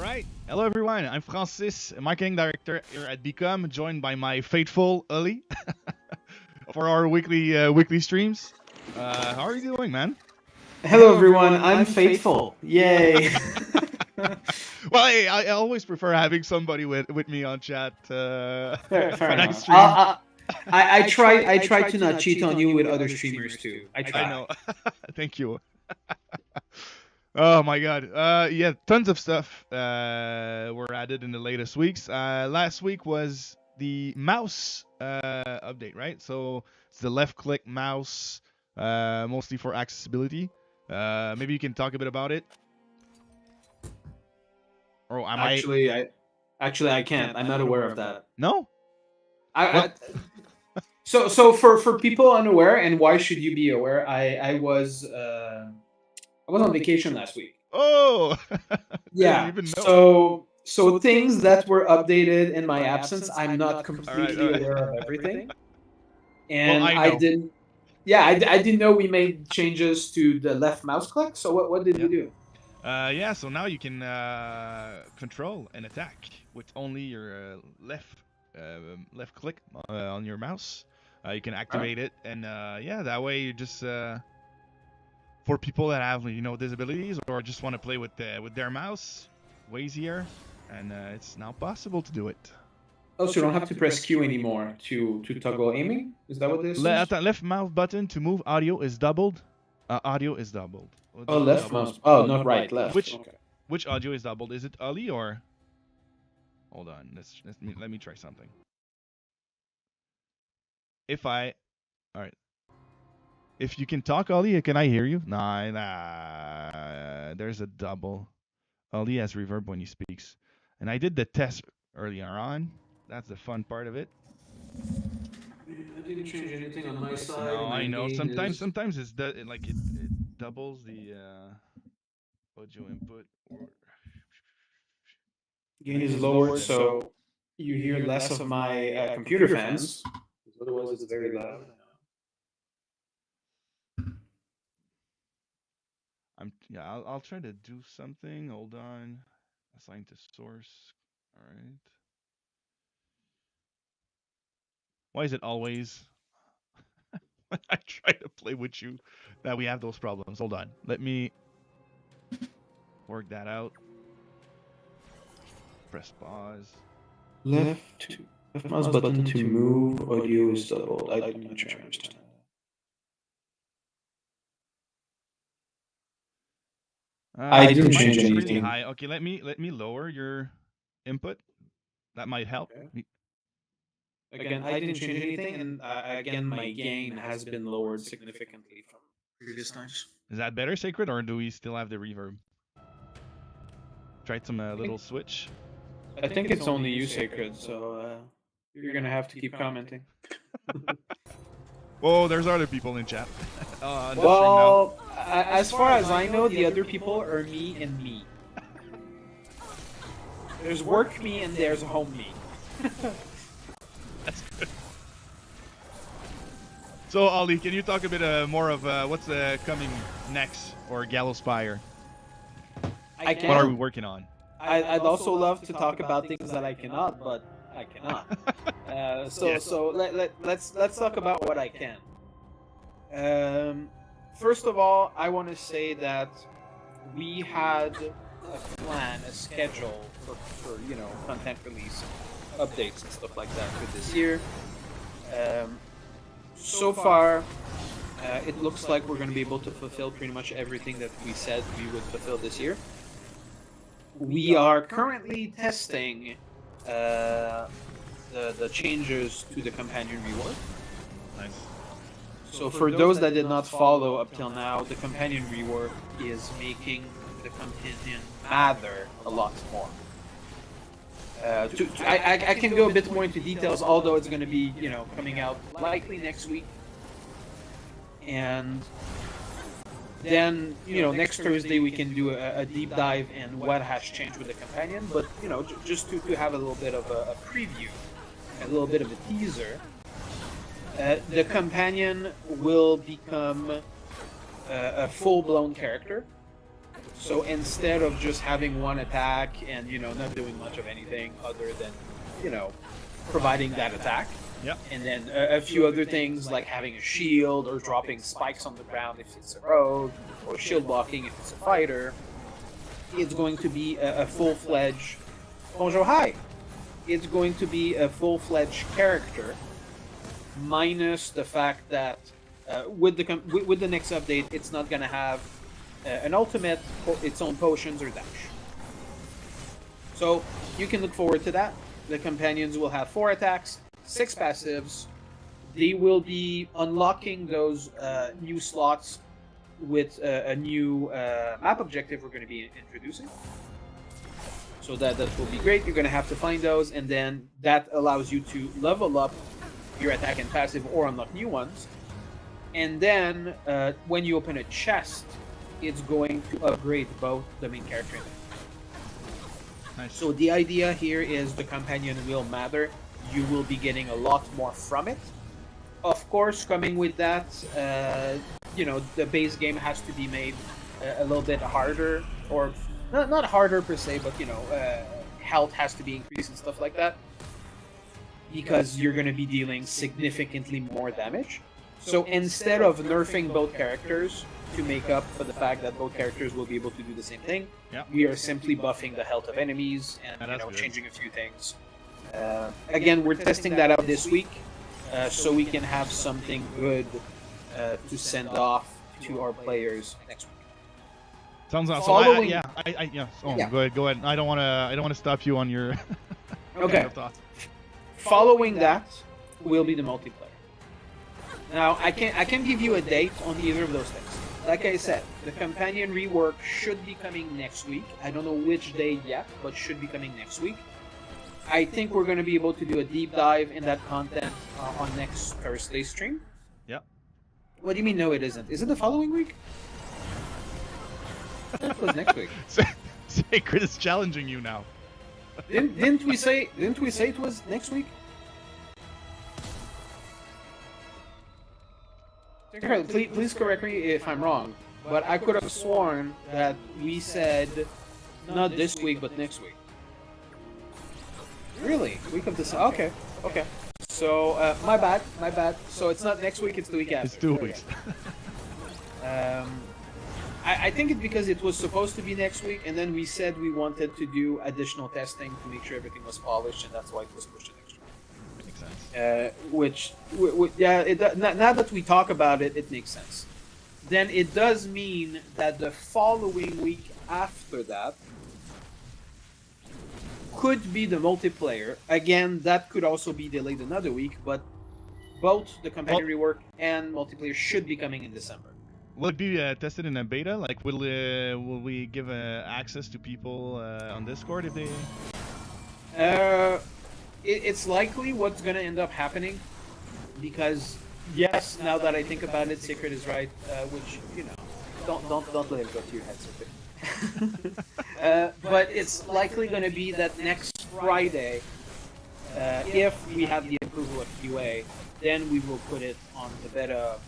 right. Hello, everyone. I'm Francis, marketing director here at Become, joined by my faithful Oli for our weekly streams. How are you doing, man? Hello, everyone. I'm faithful. Yay. Well, hey, I always prefer having somebody with me on chat. Fair when I enough. stream. I try to not cheat on you with other streamers too. I try. I know. Thank you. Oh my god. Yeah, tons of stuff were added in the latest weeks. Last week was the mouse update, right? So it's the left click mouse, mostly for accessibility. Maybe you can talk a bit about it. Or am I can't. I'm not aware of that. No? So for people unaware, and why should you be aware? I was on vacation last week. Oh. Yeah. Didn't even know. So things that were updated in my absence, I'm not completely aware of everything. And Well, I I know. didn't. Yeah, I didn't know we made changes to the left mouse click. So what did we do? Yeah, so now you can control and attack with only your left click on your mouse. You can activate it, and yeah, that way you just for people that have disabilities or just want to play with their mouse, way easier, and it's now possible to do it. Oh, so you don't have to press Q anymore to toggle aiming? Is that what this is? Left mouse button to move audio is doubled. Audio is doubled. Oh, left mouse. Oh, not right, left. Which audio is doubled? Is it Ali or? Hold on. Let me try something. All right. If you can talk, Ali, can I hear you? Nah. There's a double. Ali has reverb when he speaks, and I did the test earlier on. That's the fun part of it. I didn't change anything on my side. No, I know. Sometimes it doubles the audio input. Gain is lowered, so you hear less of my computer fans. Otherwise, it's very loud. I'll try to do something. Hold on. Assign to source. All right. Why is it always when I try to play with you that we have those problems? Hold on. Let me work that out. Press pause. Left mouse button to move audio is doubled. I'm not sure I understand. I didn't change anything. Really high. Okay, let me lower your input. That might help. Okay. Again, I didn't change anything, and again, my gain has been lowered significantly from previous times. Is that better, Sacred, or do we still have the reverb? Tried some little switch. I think it's only you, Sacred, so you're gonna have to keep commenting. Whoa, there's other people in chat. Well, as far as I know, the other people are me and me. There's work me and there's home me. That's good. So, Ali, can you talk a bit more of what's coming next for Gallowspire? I can. What are we working on? I'd also love to talk about things that I cannot, but I cannot. So let's talk about what I can. First of all, I want to say that we had a plan, a schedule for content release, updates and stuff like that for this year. So far, it looks like we're going to be able to fulfill pretty much everything that we said we would fulfill this year. We are currently testing the changes to the companion reward. Nice. So for those that did not follow up till now, the companion rework is making the companion matter a lot more. I can go a bit more into details, although it's going to be coming out likely next week, and then next Thursday we can do a deep dive in what has changed with the companion. But just to have a little bit of a preview, a little bit of a teaser. The companion will become a full-blown character. So instead of just having one attack and not doing much of anything other than providing that attack, Yep. and then a few other things like having a shield or dropping spikes on the ground if it's a rogue, or shield blocking if it's a fighter, it's going to be a full-fledged bonjour hi. It's going to be a full-fledged character, minus the fact that with the next update, it's not going to have an ultimate, its own potions or dash. So you can look forward to that. The companions will have 4 attacks, 6 passives. They will be unlocking those new slots with a new map objective we're going to be introducing. So that will be great. You're going to have to find those, and then that allows you to level up your attack and passive or unlock new ones. And then when you open a chest, it's going to upgrade both the main character and the Nice. So the idea here is the companion will matter. You will be getting a lot more from it. Of course, coming with that, the base game has to be made a little bit harder, or not harder per se, but health has to be increased and stuff like that, because you're going to be dealing significantly more damage. So instead of nerfing both characters to make up for the fact that both characters will be able to do the same thing, Yep. we are simply buffing the health of enemies and that's good. changing a few things. Again, we're testing that out this week, so we can have something good to send off to our players next week. Sounds awesome. Following- Yeah. Oh, Yeah. Go ahead. I don't want to stop you on your. Okay. thought. Following that will be the multiplayer. Now, I can't give you a date on either of those things. Like I said, the companion rework should be coming next week. I don't know which day yet, but should be coming next week. I think we're going to be able to do a deep dive in that content on next Thursday stream. Yep. What do you mean? No, it isn't. Is it the following week? It was next week. Sacred is challenging you now. Didn't we say it was next week? Please correct me if I'm wrong, but I could have sworn that we said not this week but next week. Really? Week of this? Okay. So my bad. So it's not next week; it's the week after. It's 2 weeks. I think it's because it was supposed to be next week, and then we said we wanted to do additional testing to make sure everything was polished, and that's why it was pushed to next week. Makes sense. Now that we talk about it, it makes sense. Then it does mean that the following week after that could be the multiplayer. Again, that could also be delayed another week, but both the companion rework and multiplayer should be coming in December. Will it be tested in a beta? Like, will we give access to people on Discord if they? It's likely what's going to end up happening, because yes, now that I think about it, Secret is right. Which don't let it go to your head, Secret. But it's likely going to be that next Friday, if we have the approval of QA, then we will put it on the beta.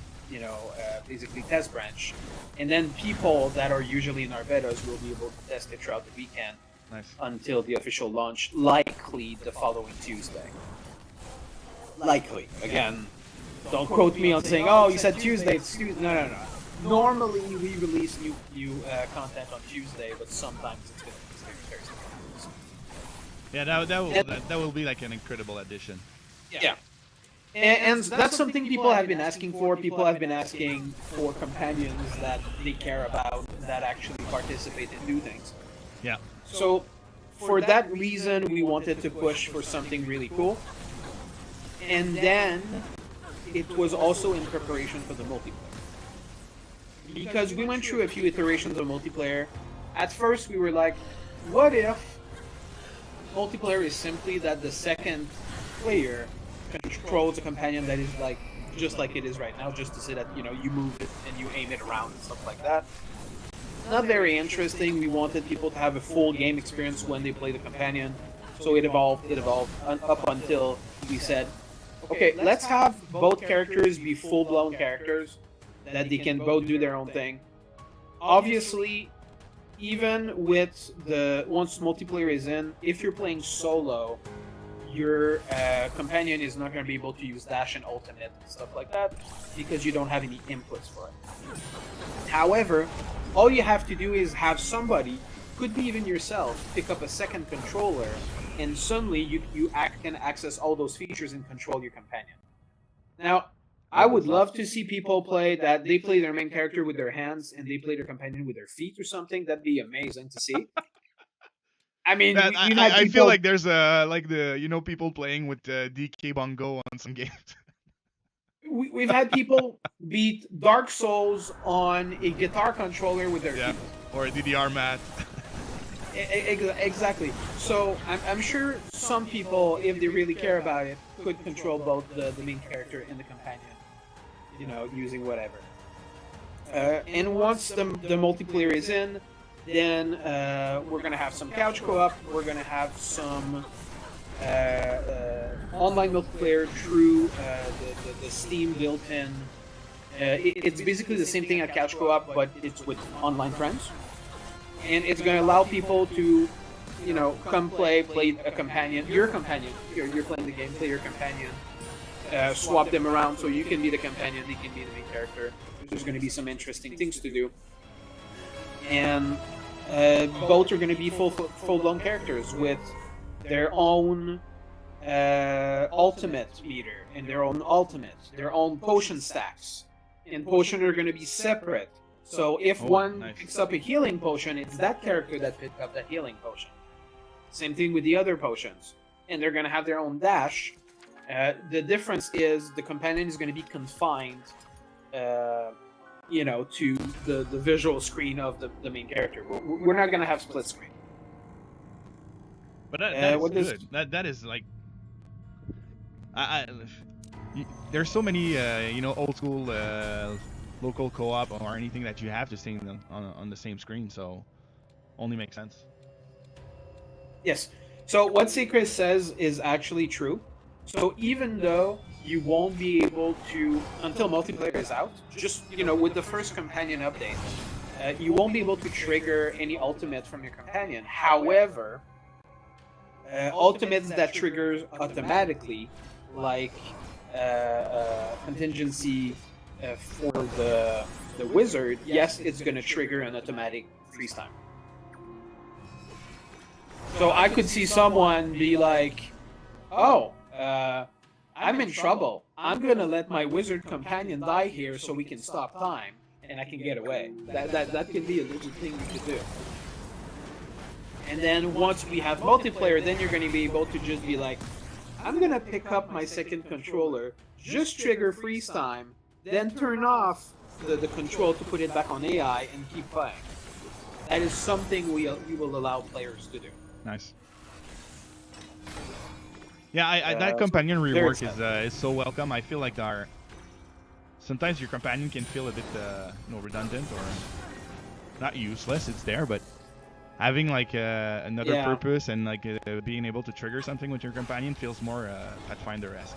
Basically test branch, and then people that are usually in our betas will be able to test it throughout the weekend. Nice. Until the official launch, likely the following Tuesday. Likely. Again, don't quote me on saying, "Oh, you said Tuesday." It's Tuesday. No. Normally we release new content on Tuesday, but sometimes it's going to be Thursday. Yeah, that will be like an incredible addition. Yeah. And that's something people have been asking for. People have been asking for companions that they care about, that actually participate and do things. Yeah. So, for that reason, we wanted to push for something really cool. And then, it was also in preparation for the multiplayer. Because we went through a few iterations of multiplayer. At first, we were like, what if multiplayer is simply that the second player controls a companion that is like just like it is right now, just to say that you move it and you aim it around and stuff like that. Not very interesting. We wanted people to have a full game experience when they play the companion, so it evolved up until we said, okay, let's have both characters be full-blown characters that they can both do their own thing. Obviously, even with once multiplayer is in, if you're playing solo, your companion is not going to be able to use dash and ultimate and stuff like that because you don't have any inputs for it. However, all you have to do is have somebody, could be even yourself, pick up a second controller, and suddenly you can access all those features and control your companion. Now, I would love to see people play that they play their main character with their hands and they play their companion with their feet or something. That'd be amazing to see. I mean, I feel like there's like the people playing with DK Bongo on some games. We've had people beat Dark Souls on a guitar controller with their feet. Or a DDR mat. Exactly. So I'm sure some people, if they really care about it, could control both the main character and the companion, using whatever. And once the multiplayer is in, then we're going to have some couch co-op, we're going to have some online multiplayer through the Steam built-in. It's basically the same thing at couch co-op, but it's with online friends. And it's going to allow people to, come play a companion, your companion. You're playing the game, play your companion, swap them around so you can be the companion, they can be the main character. There's going to be some interesting things to do. And both are going to be full-blown characters with their own ultimate meter and their own ultimate, their own potion stacks. And potion are going to be separate. So if one picks up a healing potion, it's that character that picked up that healing potion. Same thing with the other potions. And they're going to have their own dash. The difference is the companion is going to be confined, to the visual screen of the main character. We're not going to have split screen. But that's good. That is like... there's so many, old school... local co-op or anything that you have to stay on the same screen, so only makes sense. Yes. So what Sacred says is actually true. So even though you won't be able to, until multiplayer is out, just with the first companion update, you won't be able to trigger any ultimate from your companion. However, ultimates that triggers automatically, like contingency for the wizard, yes, it's going to trigger an automatic freeze time. So I could see someone be like, oh, I'm in trouble. I'm going to let my wizard companion die here so we can stop time and I can get away. That could be a legit thing you could do. And then once we have multiplayer, then you're going to be able to just be like, I'm going to pick up my second controller, just trigger freeze time, then turn off the control to put it back on AI and keep playing. That is something we will allow players to do. Nice. Yeah, that companion rework is so welcome. I feel like sometimes your companion can feel a bit redundant or not useless. It's there, but having like another purpose and like being able to trigger something with your companion feels more Pathfinder-esque.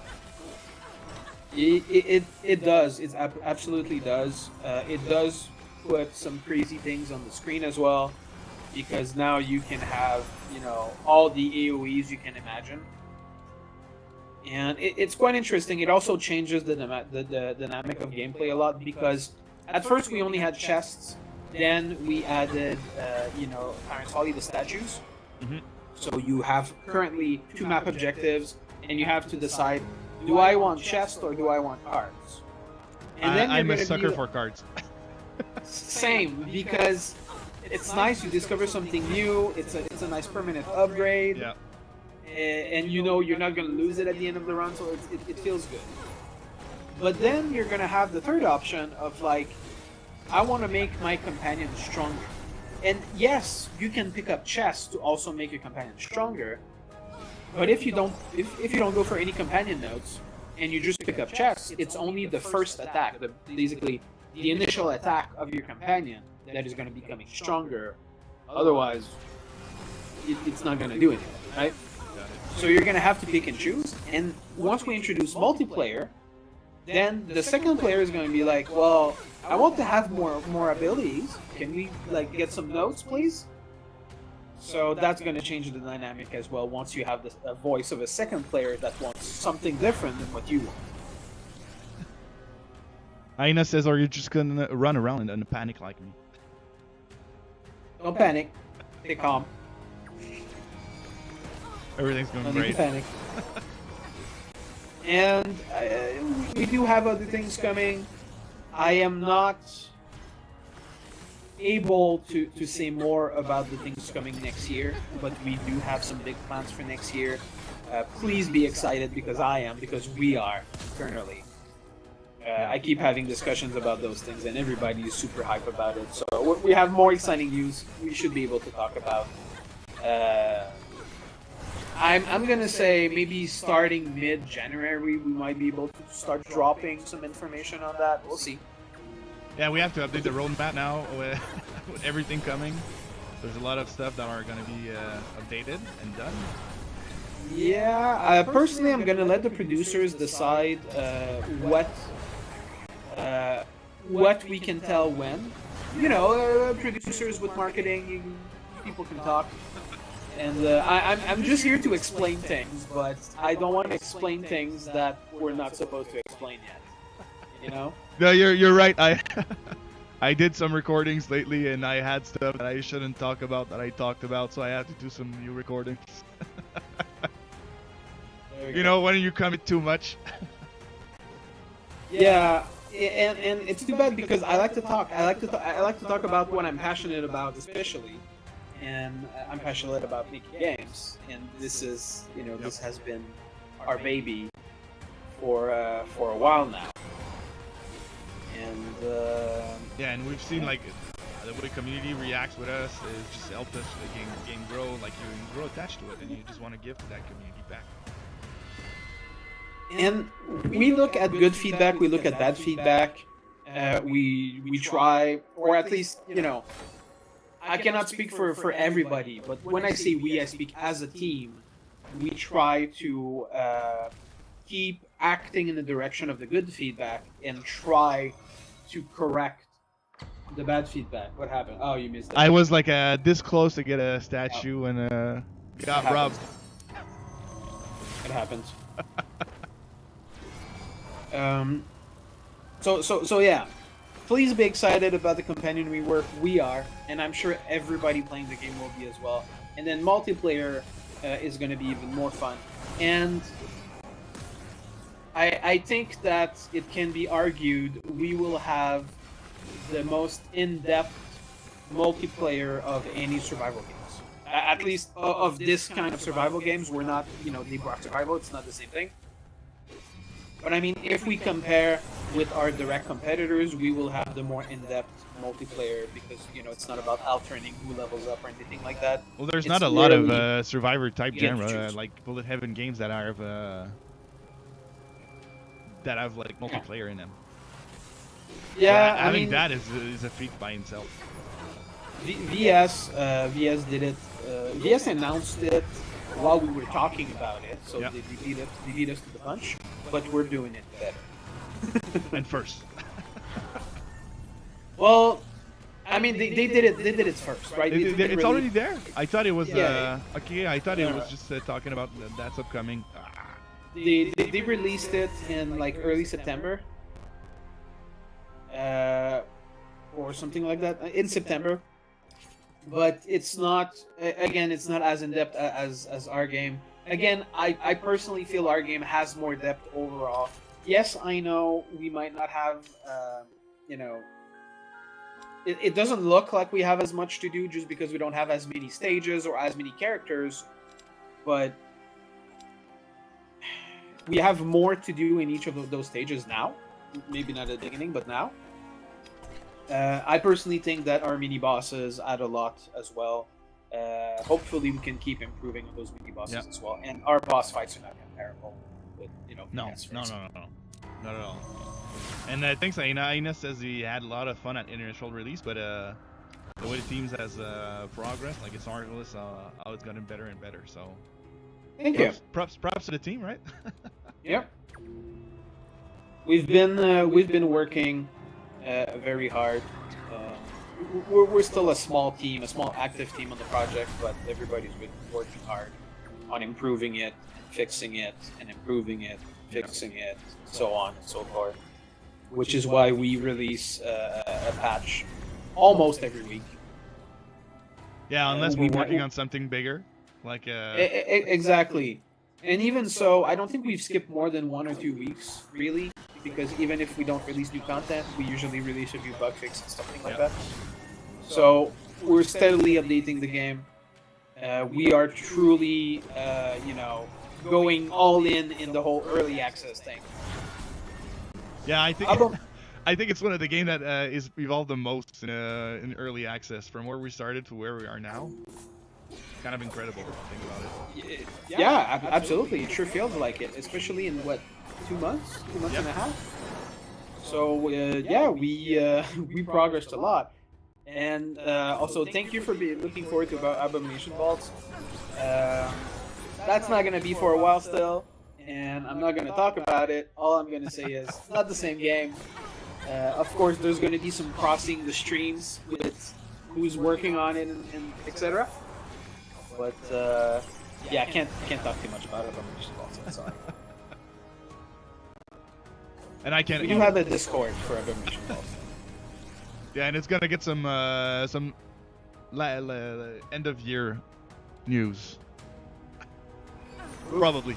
It does. It absolutely does. It does put some crazy things on the screen as well, because now you can have all the AOE's you can imagine, and it's quite interesting. It also changes the dynamic of gameplay a lot, because at first we only had chests, then we added apparently the statues. Mm-hmm. So you have currently 2 map objectives, and you have to decide, do I want chest or do I want cards? And then I'm a sucker for cards. Same, because it's nice, you discover something new, it's a nice permanent upgrade. Yeah. And you're not going to lose it at the end of the run, so it feels good. But then you're going to have the third option of like, I want to make my companion stronger. And yes, you can pick up chests to also make your companion stronger. But if you don't go for any companion notes and you just pick up chests, it's only the first attack, basically the initial attack of your companion, that is going to be becoming stronger. Otherwise, it's not going to do anything, right? So you're going to have to pick and choose. And once we introduce multiplayer, then the second player is going to be like, well, I want to have more abilities. Can we like get some notes, please? So that's going to change the dynamic as well once you have a voice of a second player that wants something different than what you want. Aina says, are you just gonna run around and panic like me? Don't panic. Stay calm. Everything's going Don't great. need to panic. And we do have other things coming. I am not able to say more about the things coming next year, but we do have some big plans for next year. Please be excited because I am, because we are internally. I keep having discussions about those things, and everybody is super hype about it. So we have more exciting news we should be able to talk about. I'm gonna say maybe starting mid-January we might be able to start dropping some information on that. We'll see. Yeah, we have to update the roadmap now with everything coming. There's a lot of stuff that are going to be updated and done. Yeah, personally, I'm gonna let the producers decide what we can tell when. You know, producers with marketing, people can talk. And I'm just here to explain things, but I don't want to explain things that we're not supposed to explain yet. You know? No, you're right. I did some recordings lately, and I had stuff that I shouldn't talk about that I talked about, so I have to do some new recordings. You know, when you commit too much. Yeah, and it's too bad because I like to talk. I like to talk about what I'm passionate about, especially. And I'm passionate about making games, and this is, you know, this has been our baby for a while now. And yeah, and we've seen like the way community reacts with us is just helped us the game grow. Like you grow attached to it, and you just want to give to that community back. And we look at good feedback, we look at bad feedback. We try, or at least, you know, I cannot speak for everybody, but when I say we, I speak as a team. We try to keep acting in the direction of the good feedback and try to correct the bad feedback. What happened? Oh, you missed it. I was like this close to get a statue and got robbed. It happens. So yeah. Please be excited about the companion rework. We are, and I'm sure everybody playing the game will be as well. And then multiplayer is going to be even more fun. And I think that it can be argued we will have the most in-depth multiplayer of any survival games. At least of this kind of survival games. We're not, you know, Deep Rock Survival. It's not the same thing. But I mean, if we compare with our direct competitors, we will have the more in-depth multiplayer because, you know, it's not about alternating who levels up or anything like that. Well, there's not a lot of survivor type genre like Bullet Heaven games that have like multiplayer in them. Yeah, so, I mean, that is a feat by himself. VS did it. VS announced it while we were talking about it, so they beat us to the punch. But we're doing it better. And first. Well, I mean, they did it first, right? It's already there. I thought it was okay. I thought it was just talking about that's upcoming. They released it in like early September, or something like that, in September. But it's not, again, it's not as in depth as our game. Again, I personally feel our game has more depth overall. Yes, I know we might not have, you know, it doesn't look like we have as much to do just because we don't have as many stages or as many characters, but we have more to do in each of those stages now. Maybe not at the beginning, but now. I personally think that our mini bosses add a lot as well. Hopefully, we can keep improving on those mini bosses as well. And our boss fights are not comparable with, you know, no, not at all. And thanks, Aina says he had a lot of fun at initial release, but the way the teams has progressed, like it's marvelous how it's gotten better and better. So, thank you. Props to the team, right? Yep. we've been working very hard. We're still a small team, a small active team on the project, but everybody's been working hard on improving it, fixing it, and improving it, fixing it, so on and so forth. Which is why we release a patch almost every week. Yeah, unless we're working on something bigger, like exactly. And even so, I don't think we've skipped more than 1 or 2 weeks, really, because even if we don't release new content, we usually release a new bug fix and something like that. So we're steadily updating the game. We are truly, going all in the whole early access thing. Yeah, I think it's one of the games that is evolved the most in early access from where we started to where we are now. Kind of incredible to think about it. Yeah, absolutely. It sure feels like it, especially in what, 2 months, 2 months and a half. So we progressed a lot, and also thank you for looking forward to Abomination Vaults. That's not gonna be for a while still, and I'm not gonna talk about it. All I'm gonna say is not the same game. Of course, there's gonna be some crossing the streams with who's working on it and etc. But yeah, I can't talk too much about it. I'm sorry. And I can't. We do have a Discord for Abomination Vaults. Yeah, and it's gonna get some end of year news. Probably.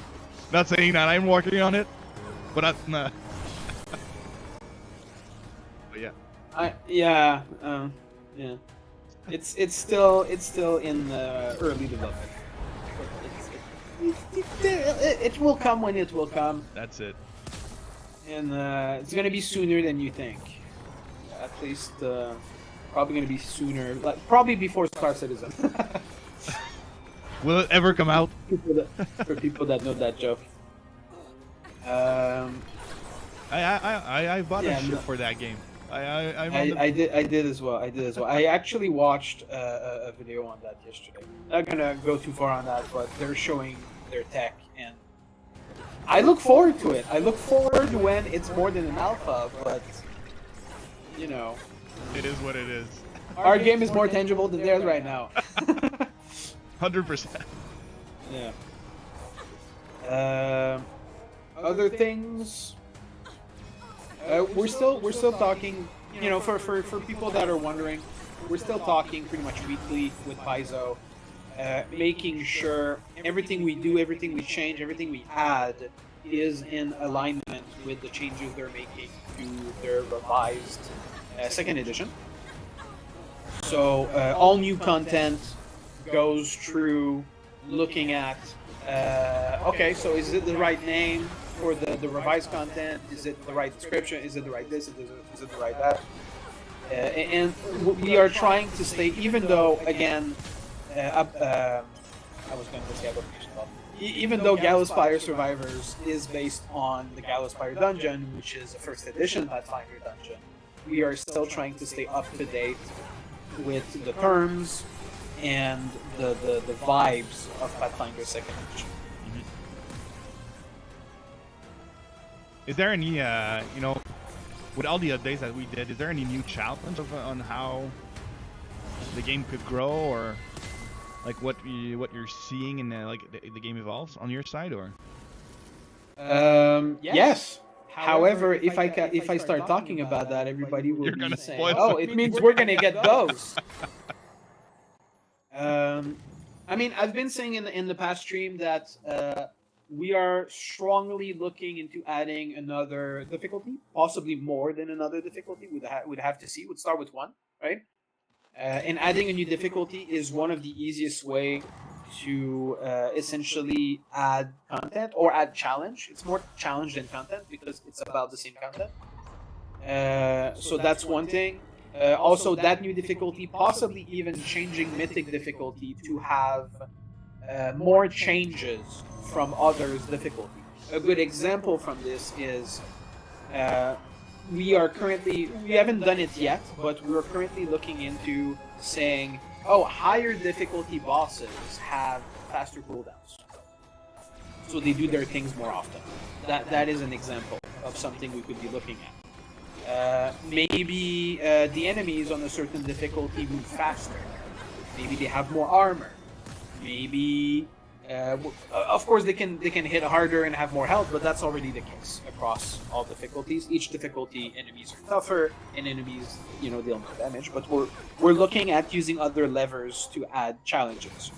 Not saying that I'm working on it, but nah. But yeah. Yeah. It's still in the early development. It will come when it will come. That's it. And it's gonna be sooner than you think. At least probably gonna be sooner, like probably before Star Citizen. Will it ever come out? For people that know that joke. I bought a shirt for that game. I did as well. I actually watched a video on that yesterday. Not gonna go too far on that, but they're showing their tech, and I look forward to it. I look forward when it's more than an alpha, but you know, it is what it is. Our game is more tangible than theirs right now. 100%. Yeah. Other things. We're still talking. You know, for people that are wondering, we're still talking pretty much weekly with Paizo, making sure everything we do, everything we change, everything we add is in alignment with the changes they're making to their revised second edition. So all new content goes through looking at, okay, so is it the right name for the revised content? Is it the right description? Is it the right this? Is it the right that? And we are trying to stay, even though, again, I was going to say Abomination Vault. Even though Gallowspire Survivors is based on the Gallowspire Dungeon, which is a first edition Pathfinder dungeon, we are still trying to stay up to date with the terms and the vibes of Pathfinder second edition. Is there any, with all the updates that we did, is there any new challenge on how the game could grow, or like what you're seeing in the game evolves on your side, or? Yes. However, if I start talking about that, everybody will be saying, "Oh, it means we're gonna get those." I mean, I've been saying in the past stream that we are strongly looking into adding another difficulty, possibly more than another difficulty. We'd have to see. We'd start with one, right? And adding a new difficulty is one of the easiest way to essentially add content or add challenge. It's more challenge than content because it's about the same content. So that's one thing. Also, that new difficulty, possibly even changing mythic difficulty to have more changes from others' difficulty. A good example from this is we haven't done it yet, but we're currently looking into saying, oh, higher difficulty bosses have faster cooldowns. so they do their things more often. That is an example of something we could be looking at. Maybe the enemies on a certain difficulty move faster. Maybe they have more armor. Maybe, of course, they can hit harder and have more health, but that's already the case across all difficulties. Each difficulty, enemies are tougher, and enemies, deal more damage. But we're looking at using other levers to add challenges.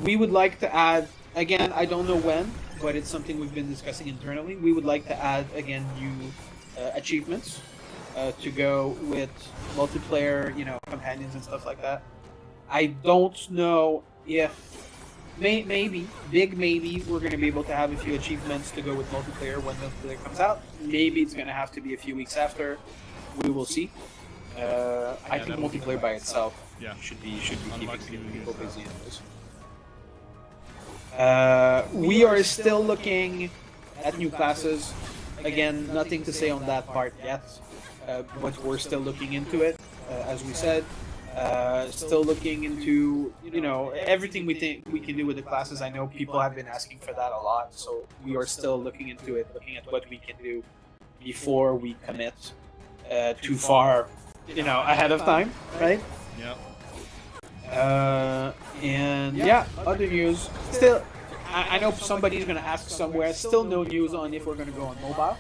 We would like to add, again, I don't know when, but it's something we've been discussing internally. We would like to add, again, new achievements to go with multiplayer, companions and stuff like that. I don't know if, maybe, we're going to be able to have a few achievements to go with multiplayer when multiplayer comes out. Maybe it's going to have to be a few weeks after. We will see. I think multiplayer by itself should be keeping people busy anyways. We are still looking at new classes. Again, nothing to say on that part yet, but we're still looking into it, as we said. Still looking into, everything we think we can do with the classes. I know people have been asking for that a lot, so we are still looking into it, looking at what we can do before we commit too far, ahead of time, right? Yeah. And yeah, other news. Still, I know somebody's gonna ask somewhere. Still no news on if we're gonna go on mobile.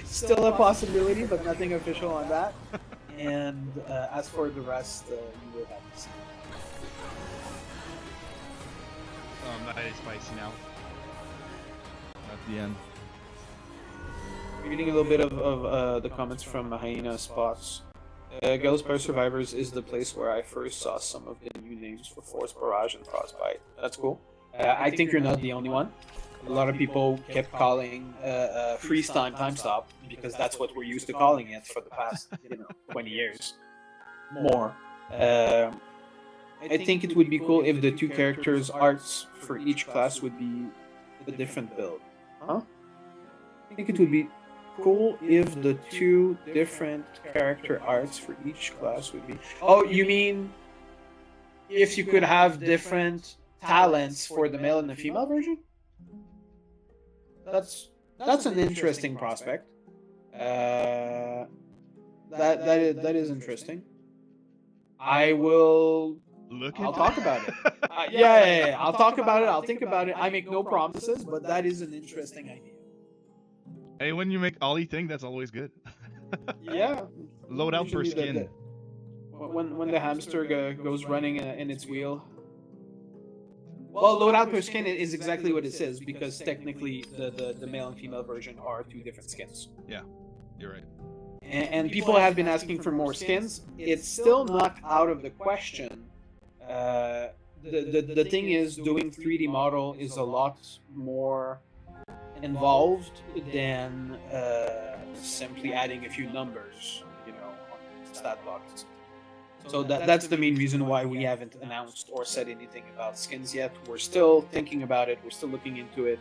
Still a possibility, but nothing official on that. And as for the rest, you will have to see. That is spicy now. At the end. Reading a little bit of the comments from Hyena Spots. Gallowspire Survivors is the place where I first saw some of the new names for Force Barrage and Frostbite. That's cool. I think you're not the only one. A lot of people kept calling freeze time stop because that's what we're used to calling it for the past 20 years. More. I think it would be cool if the two characters' arts for each class would be a different build. Huh? I think it would be cool if the two different character arts for each class would be... Oh, you mean if you could have different talents for the male and the female version? That's an interesting prospect. That is interesting. I'll talk about it. Yeah, I'll talk about it. I'll think about it. I make no promises, but that is an interesting idea. Hey, when you make Ollie thing, that's always good. Yeah. Load out per skin. When the hamster goes running in its wheel. Well, load out per skin is exactly what it says, because technically the male and female version are two different skins. Yeah, you're right. And people have been asking for more skins. It's still not out of the question. The thing is, doing 3D model is a lot more involved than simply adding a few numbers, on stat blocks. So that's the main reason why we haven't announced or said anything about skins yet. We're still thinking about it. We're still looking into it.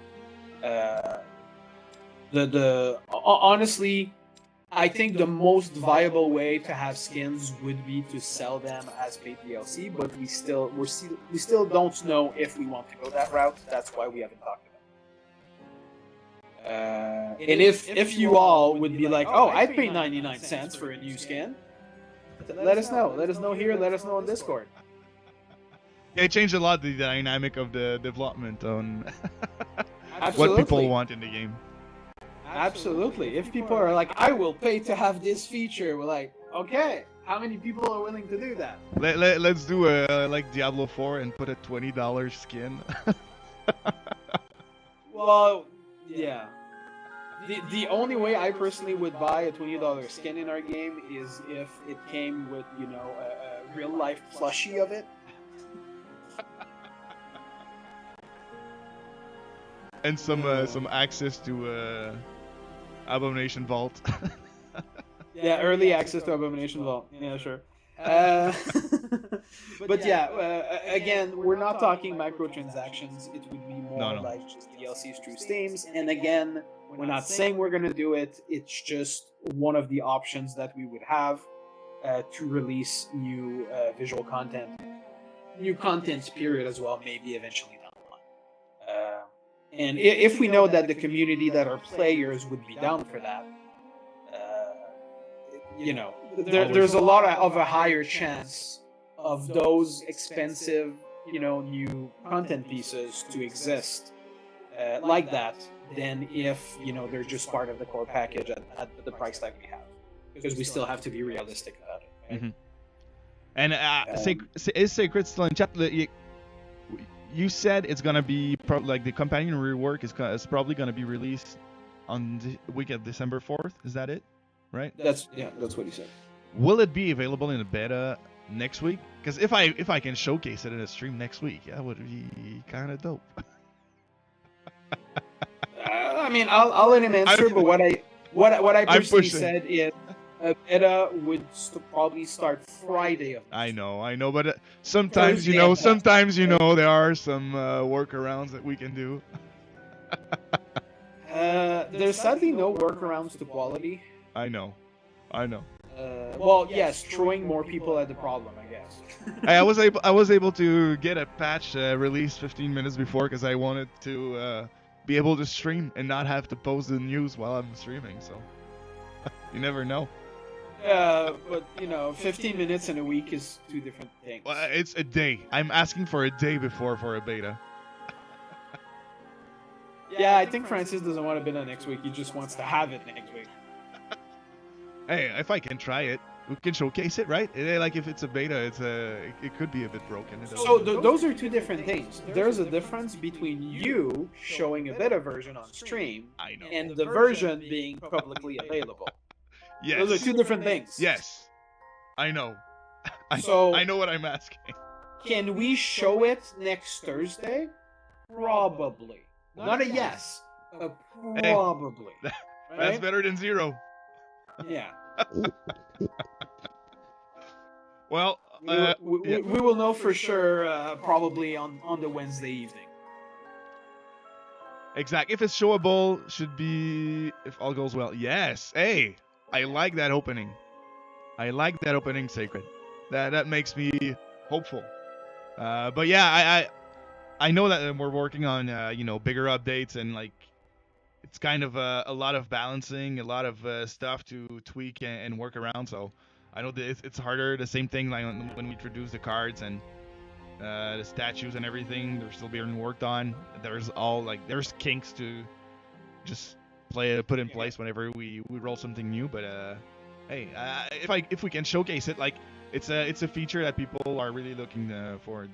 Honestly, I think the most viable way to have skins would be to sell them as paid DLC, but we still don't know if we want to go that route. That's why we haven't talked about it. And if you all would be like, oh, I'd pay 99 cents for a new skin, let us know. Let us know here. Let us know on Discord. Yeah, it changed a lot the dynamic of the development on Absolutely. what people want in the game. Absolutely. If people are like, I will pay to have this feature, we're like, okay, how many people are willing to do that? Let's do like Diablo 4 and put a $20 skin. Well, yeah. The only way I personally would buy a $20 skin in our game is if it came with, a real life plushie of it. And some access to Abomination Vault. Yeah, early access to Abomination Vault. Yeah, sure. But yeah, again, we're not talking microtransactions. It would be more like just DLCs through Steams. And again, we're not saying we're going to do it. It's just one of the options that we would have to release new visual content. New content, period, as well, maybe eventually down And if we know that the community that are players would be down for that, there's a lot of a higher chance of those expensive, new content pieces to exist like that than if, they're just part of the core package at the price tag we have. Because we still have to be realistic about it. Right? Mm-hmm. And is Sacred still in chat? You said it's gonna be like the companion rework is probably gonna be released on the week of December 4th. Is that it? Right? That's what he said. Will it be available in the beta next week? Because if I can showcase it in a stream next week, that would be kind of dope. I mean, I'll let him answer, but what I personally said is beta would probably start Friday of. I know, but sometimes there are some workarounds that we can do. There's sadly no workarounds to quality. I know. Well, yes, throwing more people at the problem, I guess. I was able to get a patch released 15 minutes before because I wanted to be able to stream and not have to post the news while I'm streaming. So you never know. But 15 minutes in a week is two different things. Well, it's a day. I'm asking for a day before for a beta. Yeah, I think Francis doesn't want a beta next week. He just wants to have it next week. Hey, if I can try it, we can showcase it, right? Like if it's a beta, it could be a bit broken. So those are two different things. There's a difference between you showing a beta version on stream and the version being publicly available. Yes. Those are two different things. Yes, I know. I know what I'm asking. Can we show it next Thursday? Probably. Not a yes. A probably. Hey, that's better than zero. Yeah. Well, we will know for sure probably on the Wednesday evening. Exactly. If it's showable, should be if all goes well. Yes. Hey, I like that opening. Sacred. That makes me hopeful. But yeah, I know that we're working on bigger updates and like. It's kind of a lot of balancing, a lot of stuff to tweak and work around. So I know that it's harder. The same thing like when we introduce the cards and the statues and everything. They're still being worked on. There's kinks to just put in place whenever we roll something new. But hey, if we can showcase it, like it's a feature that people are really looking forward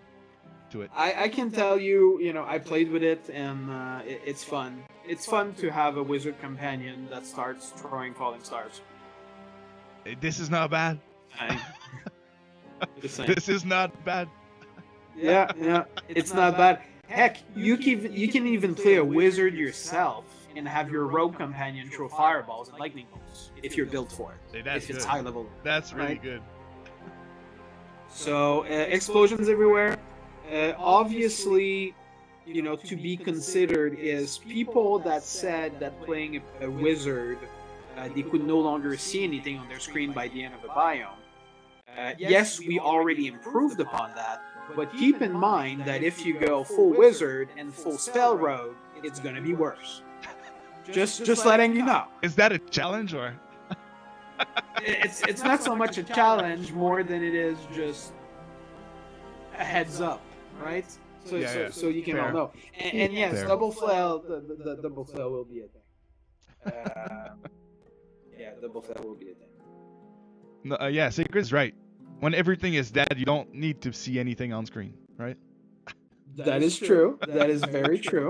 to it. I can tell you, I played with it and it's fun. It's fun to have a wizard companion that starts throwing falling stars. This is not bad. This is not bad. Yeah, it's not bad. Heck, you can even play a wizard yourself and have your rogue companion throw fireballs and lightning bolts if you're built for it. Hey, if it's high level. That's really good. So explosions everywhere. Obviously, to be considered is people that said that playing a wizard, they could no longer see anything on their screen by the end of the biome. Yes, we already improved upon that, but keep in mind that if you go full wizard and full spell rogue, it's going to be worse. Just letting you know. Is that a challenge or? It's not so much a challenge more than it is just a heads up. Right? So you can all know. And yes, fair. Double flail, the double flail will be a thing. Double flail will be a thing. No, yeah, Sacred's right. When everything is dead, you don't need to see anything on screen, right? That is true. That is very true.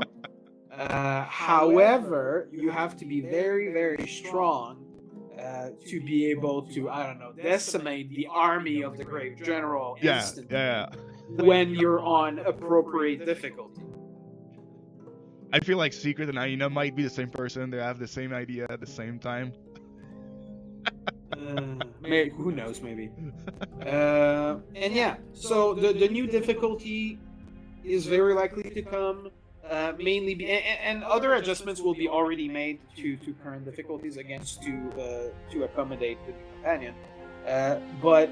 However, you have to be very, very strong to be able to, decimate the army of the Grave General instantly. Yeah. When you're on appropriate difficulty. I feel like Secret and Aina might be the same person. They have the same idea at the same time. Who knows, maybe. And yeah, so the new difficulty is very likely to come. Mainly, and other adjustments will be already made to current difficulties against to accommodate the new companion. But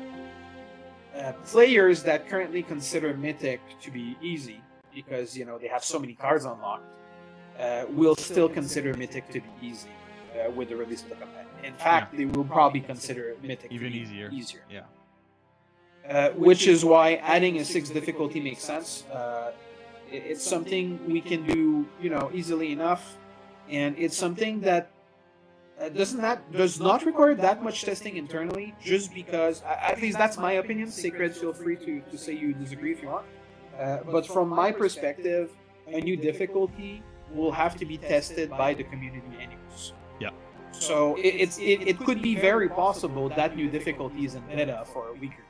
players that currently consider Mythic to be easy because they have so many cards unlocked, will still consider Mythic to be easy with the release of the companion. In fact, they will probably consider Mythic Even to be easier. Yeah. Which is why adding a 6 difficulty makes sense. It's something we can do, easily enough, and it's something that does not require that much testing internally. Just because, at least that's my opinion. Sacred, feel free to say you disagree if you want. But from my perspective, a new difficulty will have to be tested by the community anyways. Yeah. So it could be very possible that new difficulty is in beta for a week or two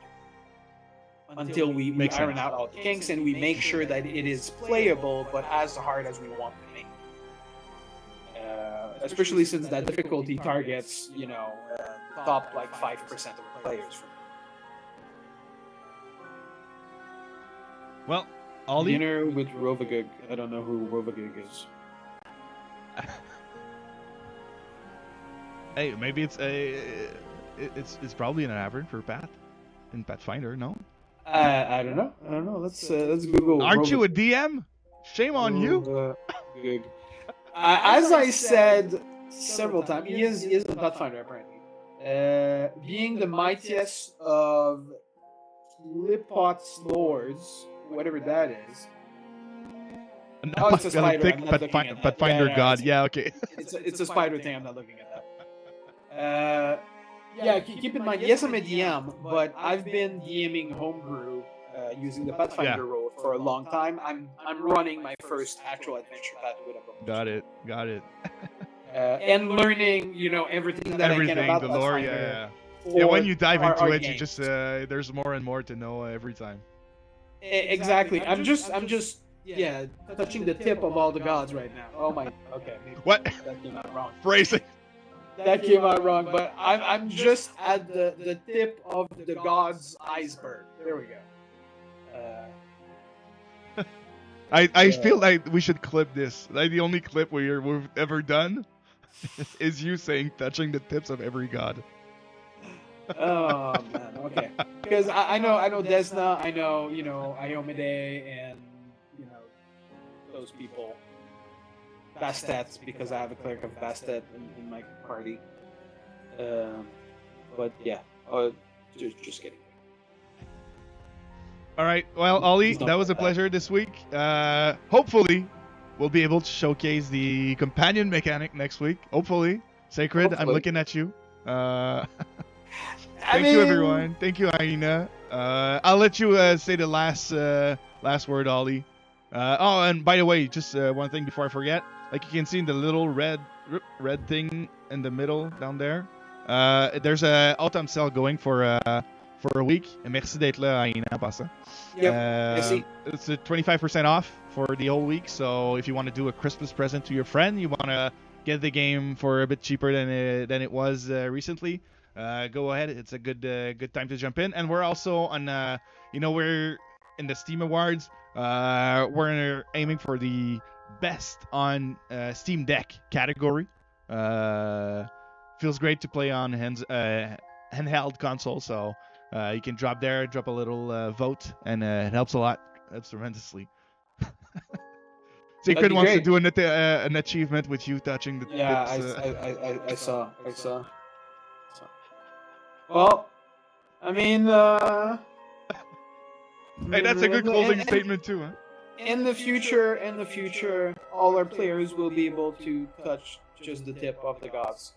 until we iron out all the kinks and we make sure that it is playable but as hard as we want to make. Especially since that difficulty targets, top like 5% of the players. Well, Ollie. Dinner with Rovagug. I don't know who Rovagug is. Hey, maybe it's probably an average for Path in Pathfinder. No. I don't know. Let's Google. Aren't you a DM? Shame on you. As I said several times, he is a Pathfinder apparently. Being the mightiest of Lipot's lords, whatever that is. Oh, it's a spider. Pathfinder god. Yeah, okay. It's a spider thing. I'm not looking at that. Yeah, keep in mind, yes, I'm a DM, but I've been DMing homebrew using the Pathfinder role for a long time. I'm running my first actual adventure path with a book. Got it. And learning, everything that I can about the lore. Pathfinder. Yeah, when you dive into it, games. you just there's more and more to know every time. Exactly. I'm just touching the tip of all the gods right now. Oh my. Okay. What? That came out wrong. Phrasing. That came out wrong, but I'm just at the tip of the god's iceberg. There we go. I feel like we should clip this. Like the only clip we've ever done is you saying touching the tips of every god. Oh man, okay. Because I know Desna, I know Iomide, and those people. Bastet, because I have a cleric of Bastet in my party. But yeah, just kidding. All right, well, Ollie, that was a pleasure this week. Hopefully, we'll be able to showcase the companion mechanic next week. Hopefully, Sacred, I'm looking at you. Thank you, everyone. Thank you, Aina. I'll let you say the last word, Ollie. And by the way, just one thing before I forget. Like you can see in the little red thing in the middle down there. There's a autumn sale going for a week. Et merci d'être là, Aina, en passant. Yep. It's a 25% off for the whole week. So if you want to do a Christmas present to your friend, you want to get the game for a bit cheaper than it was recently. Go ahead. It's a good time to jump in. And we're also on. We're in the Steam Awards. We're aiming for the best on Steam Deck category. Feels great to play on handheld console, so you can drop a little vote, and it helps a lot. Helps tremendously. Sacred wants to do an achievement with you touching the tips. I saw. Well, I mean, hey, that's a good closing statement too, huh? In the future, all our players will be able to touch just the tip of the gods.